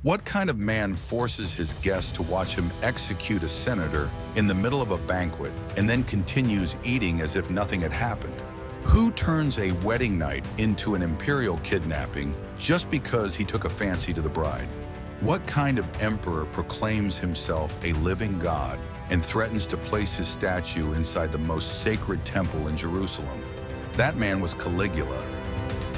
What kind of man forces his guests to watch him execute a senator in the middle of a banquet and then continues eating as if nothing had happened? Who turns a wedding night into an imperial kidnapping just because he took a fancy to the bride? What kind of emperor proclaims himself a living god and threatens to place his statue inside the most sacred temple in Jerusalem? That man was Caligula,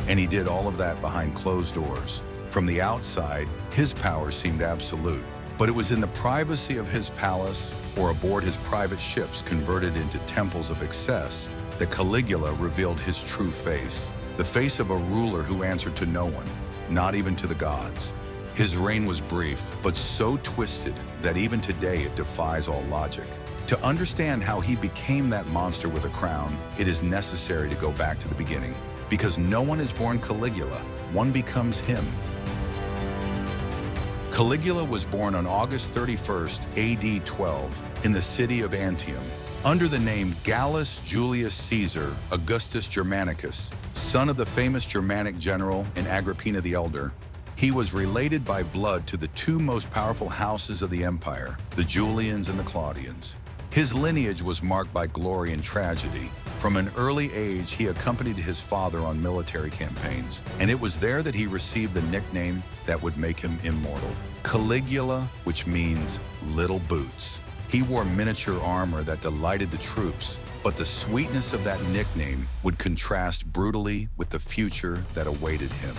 and he did all of that behind closed doors. From the outside, his power seemed absolute, but it was in the privacy of his palace or aboard his private ships converted into temples of excess that Caligula revealed his true face, the face of a ruler who answered to no one, not even to the gods. His reign was brief, but so twisted that even today it defies all logic. To understand how he became that monster with a crown, it is necessary to go back to the beginning. Because no one is born Caligula, one becomes him. Caligula was born on August 31st, AD 12, in the city of Antium, under the name Gallus Julius Caesar Augustus Germanicus, son of the famous Germanic general and Agrippina the Elder. He was related by blood to the two most powerful houses of the empire, the Julians and the Claudians. His lineage was marked by glory and tragedy. From an early age, he accompanied his father on military campaigns, and it was there that he received the nickname that would make him immortal, Caligula, which means little boots. He wore miniature armor that delighted the troops, but the sweetness of that nickname would contrast brutally with the future that awaited him.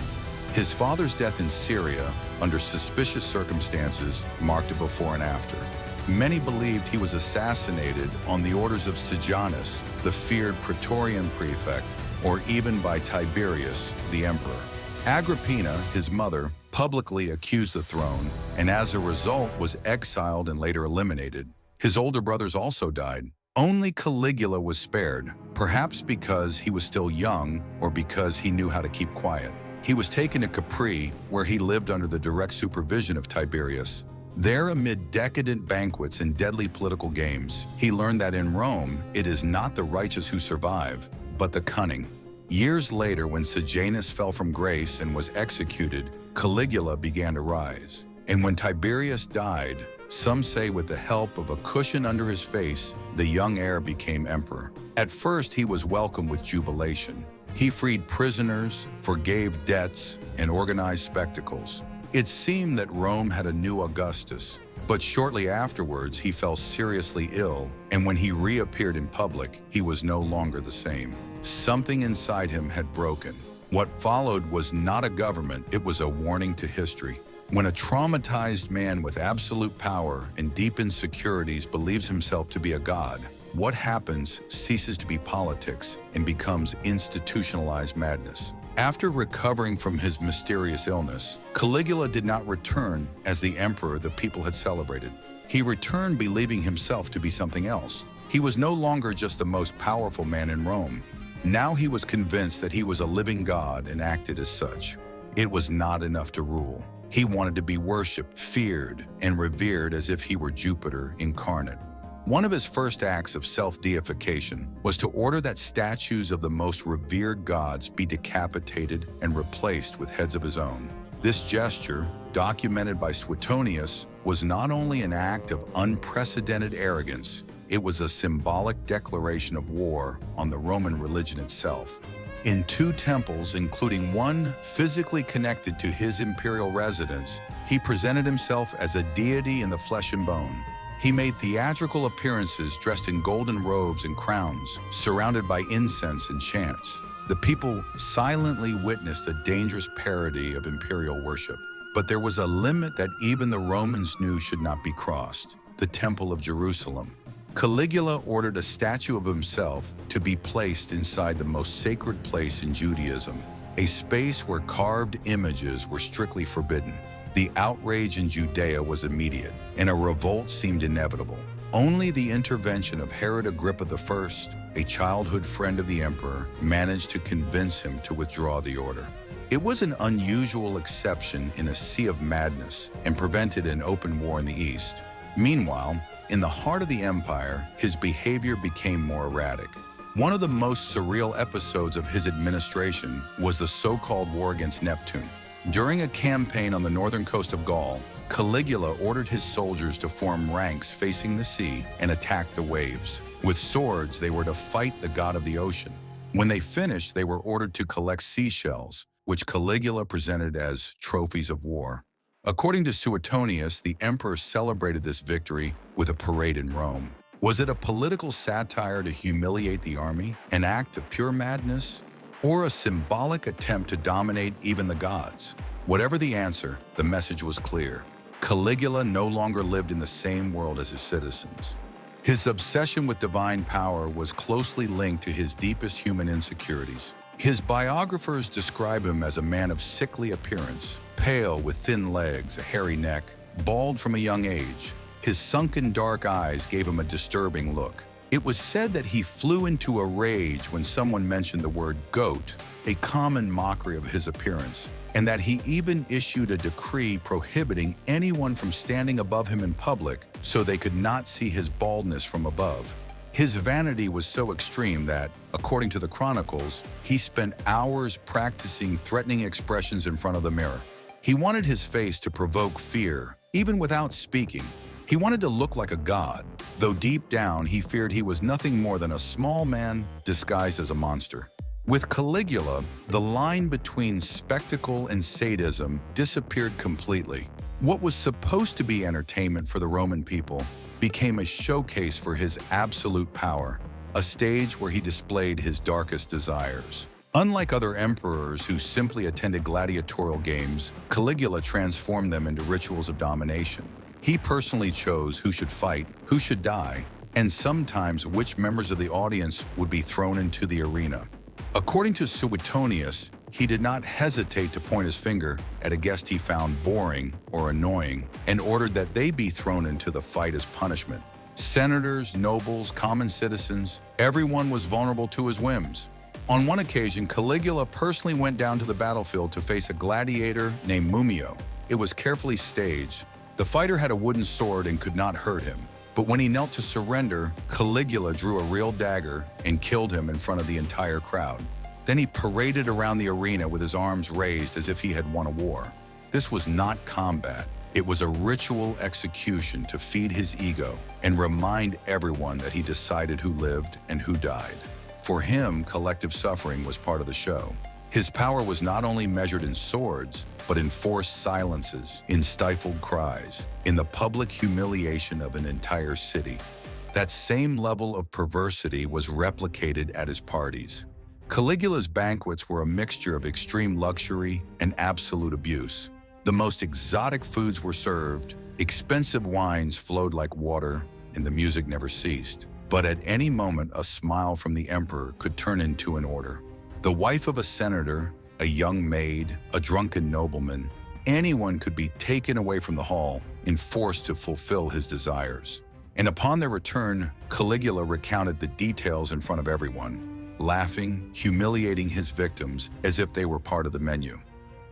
His father's death in Syria, under suspicious circumstances, marked a before and after. Many believed he was assassinated on the orders of Sejanus, the feared Praetorian prefect, or even by Tiberius, the emperor. Agrippina, his mother, publicly accused the throne, and as a result was exiled and later eliminated. His older brothers also died. Only Caligula was spared, perhaps because he was still young or because he knew how to keep quiet. He was taken to Capri, where he lived under the direct supervision of Tiberius. There, amid decadent banquets and deadly political games, he learned that in Rome, it is not the righteous who survive, but the cunning. Years later, when Sejanus fell from grace and was executed, Caligula began to rise. And when Tiberius died, some say with the help of a cushion under his face, the young heir became emperor. At first, he was welcomed with jubilation. He freed prisoners, forgave debts, and organized spectacles. It seemed that Rome had a new Augustus, but shortly afterwards he fell seriously ill, and when he reappeared in public, he was no longer the same. Something inside him had broken. What followed was not a government, it was a warning to history. When a traumatized man with absolute power and deep insecurities believes himself to be a god, what happens ceases to be politics and becomes institutionalized madness. After recovering from his mysterious illness, Caligula did not return as the emperor the people had celebrated. He returned believing himself to be something else. He was no longer just the most powerful man in Rome. Now he was convinced that he was a living god and acted as such. It was not enough to rule. He wanted to be worshipped, feared, and revered as if he were Jupiter incarnate. One of his first acts of self-deification was to order that statues of the most revered gods be decapitated and replaced with heads of his own. This gesture, documented by Suetonius, was not only an act of unprecedented arrogance, it was a symbolic declaration of war on the Roman religion itself. In two temples, including one physically connected to his imperial residence, he presented himself as a deity in the flesh and bone. He made theatrical appearances dressed in golden robes and crowns, surrounded by incense and chants. The people silently witnessed a dangerous parody of imperial worship. But there was a limit that even the Romans knew should not be crossed: the Temple of Jerusalem. Caligula ordered a statue of himself to be placed inside the most sacred place in Judaism, a space where carved images were strictly forbidden. The outrage in Judea was immediate, and a revolt seemed inevitable. Only the intervention of Herod Agrippa I, a childhood friend of the emperor, managed to convince him to withdraw the order. It was an unusual exception in a sea of madness and prevented an open war in the East. Meanwhile, in the heart of the empire, his behavior became more erratic. One of the most surreal episodes of his administration was the so-called war against Neptune. During a campaign on the northern coast of Gaul, Caligula ordered his soldiers to form ranks facing the sea and attack the waves. With swords, they were to fight the god of the ocean. When they finished, they were ordered to collect seashells, which Caligula presented as trophies of war. According to Suetonius, the emperor celebrated this victory with a parade in Rome. Was it a political satire to humiliate the army, an act of pure madness, or a symbolic attempt to dominate even the gods? Whatever the answer, the message was clear. Caligula no longer lived in the same world as his citizens. His obsession with divine power was closely linked to his deepest human insecurities. His biographers describe him as a man of sickly appearance, pale with thin legs, a hairy neck, bald from a young age. His sunken dark eyes gave him a disturbing look. It was said that he flew into a rage when someone mentioned the word goat, a common mockery of his appearance, and that he even issued a decree prohibiting anyone from standing above him in public so they could not see his baldness from above. His vanity was so extreme that, according to the chronicles, he spent hours practicing threatening expressions in front of the mirror. He wanted his face to provoke fear, even without speaking. He wanted to look like a god, though deep down he feared he was nothing more than a small man disguised as a monster. With Caligula, the line between spectacle and sadism disappeared completely. What was supposed to be entertainment for the Roman people became a showcase for his absolute power, a stage where he displayed his darkest desires. Unlike other emperors who simply attended gladiatorial games, Caligula transformed them into rituals of domination. He personally chose who should fight, who should die, and sometimes which members of the audience would be thrown into the arena. According to Suetonius, he did not hesitate to point his finger at a guest he found boring or annoying and ordered that they be thrown into the fight as punishment. Senators, nobles, common citizens, everyone was vulnerable to his whims. On one occasion, Caligula personally went down to the battlefield to face a gladiator named Mumio. It was carefully staged. The fighter had a wooden sword and could not hurt him. But when he knelt to surrender, Caligula drew a real dagger and killed him in front of the entire crowd. Then he paraded around the arena with his arms raised as if he had won a war. This was not combat. It was a ritual execution to feed his ego and remind everyone that he decided who lived and who died. For him, collective suffering was part of the show. His power was not only measured in swords, but in forced silences, in stifled cries, in the public humiliation of an entire city. That same level of perversity was replicated at his parties. Caligula's banquets were a mixture of extreme luxury and absolute abuse. The most exotic foods were served, expensive wines flowed like water, and the music never ceased. But at any moment, a smile from the emperor could turn into an order. The wife of a senator, a young maid, a drunken nobleman, anyone could be taken away from the hall and forced to fulfill his desires. And upon their return, Caligula recounted the details in front of everyone, laughing, humiliating his victims as if they were part of the menu.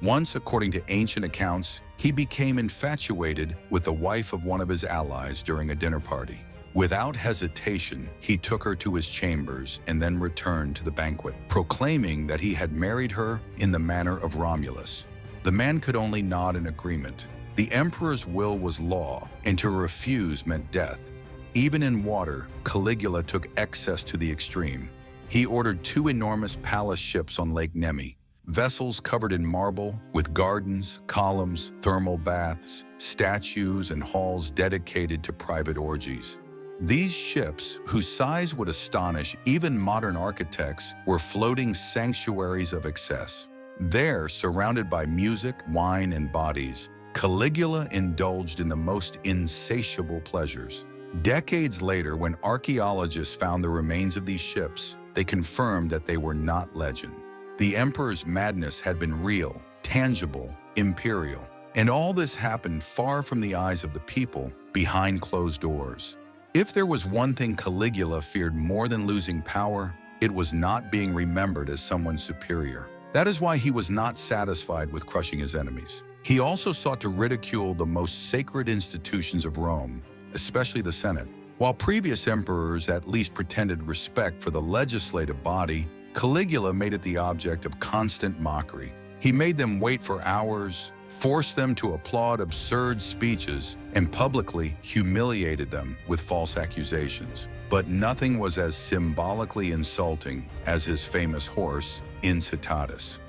Once, according to ancient accounts, he became infatuated with the wife of one of his allies during a dinner party. Without hesitation, he took her to his chambers and then returned to the banquet, proclaiming that he had married her in the manner of Romulus. The man could only nod in agreement. The emperor's will was law, and to refuse meant death. Even in water, Caligula took excess to the extreme. He ordered 2 enormous palace ships on Lake Nemi, vessels covered in marble, with gardens, columns, thermal baths, statues, and halls dedicated to private orgies. These ships, whose size would astonish even modern architects, were floating sanctuaries of excess. There, surrounded by music, wine, and bodies, Caligula indulged in the most insatiable pleasures. Decades later, when archaeologists found the remains of these ships, they confirmed that they were not legend. The emperor's madness had been real, tangible, imperial. And all this happened far from the eyes of the people, behind closed doors. If there was one thing Caligula feared more than losing power, it was not being remembered as someone superior. That is why he was not satisfied with crushing his enemies. He also sought to ridicule the most sacred institutions of Rome, especially the Senate. While previous emperors at least pretended respect for the legislative body, Caligula made it the object of constant mockery. He made them wait for hours, forced them to applaud absurd speeches, and publicly humiliated them with false accusations. But nothing was as symbolically insulting as his famous horse, Incitatus.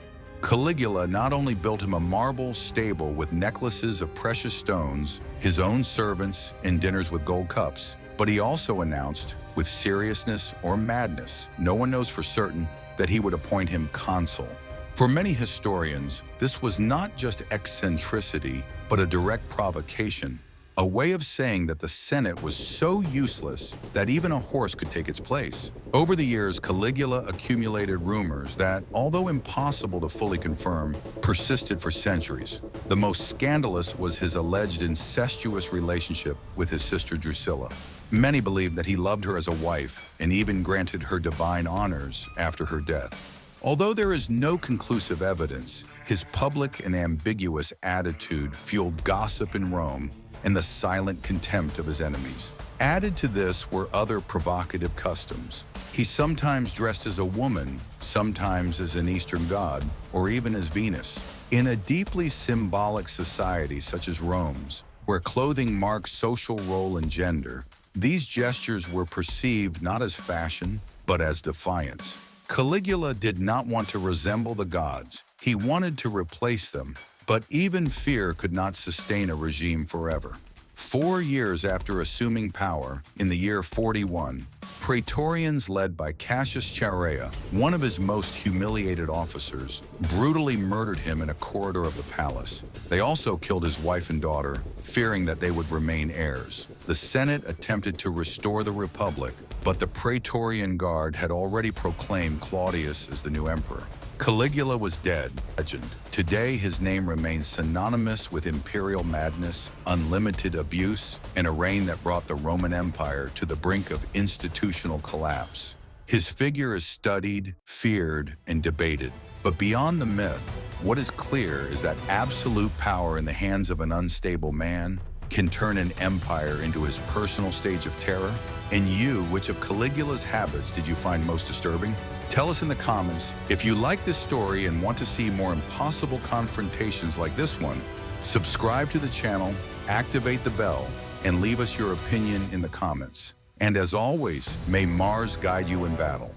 Caligula not only built him a marble stable with necklaces of precious stones, his own servants, and dinners with gold cups, but he also announced, with seriousness or madness, no one knows for certain, that he would appoint him consul. For many historians, this was not just eccentricity, but a direct provocation, a way of saying that the Senate was so useless that even a horse could take its place. Over the years, Caligula accumulated rumors that, although impossible to fully confirm, persisted for centuries. The most scandalous was his alleged incestuous relationship with his sister Drusilla. Many believed that he loved her as a wife and even granted her divine honors after her death. Although there is no conclusive evidence, his public and ambiguous attitude fueled gossip in Rome and the silent contempt of his enemies. Added to this were other provocative customs. He sometimes dressed as a woman, sometimes as an Eastern god, or even as Venus. In a deeply symbolic society such as Rome's, where clothing marked social role and gender, these gestures were perceived not as fashion, but as defiance. Caligula did not want to resemble the gods. He wanted to replace them, but even fear could not sustain a regime forever. 4 years after assuming power, in the year 41, Praetorians led by Cassius Chaerea, one of his most humiliated officers, brutally murdered him in a corridor of the palace. They also killed his wife and daughter, fearing that they would remain heirs. The Senate attempted to restore the Republic, but the Praetorian Guard had already proclaimed Claudius as the new emperor. Caligula was dead, legend. Today, his name remains synonymous with imperial madness, unlimited abuse, and a reign that brought the Roman Empire to the brink of institutional collapse. His figure is studied, feared, and debated. But beyond the myth, what is clear is that absolute power in the hands of an unstable man can turn an empire into his personal stage of terror. And you, which of Caligula's habits did you find most disturbing? Tell us in the comments. If you like this story and want to see more impossible confrontations like this one, subscribe to the channel, activate the bell, and leave us your opinion in the comments. And as always, may Mars guide you in battle.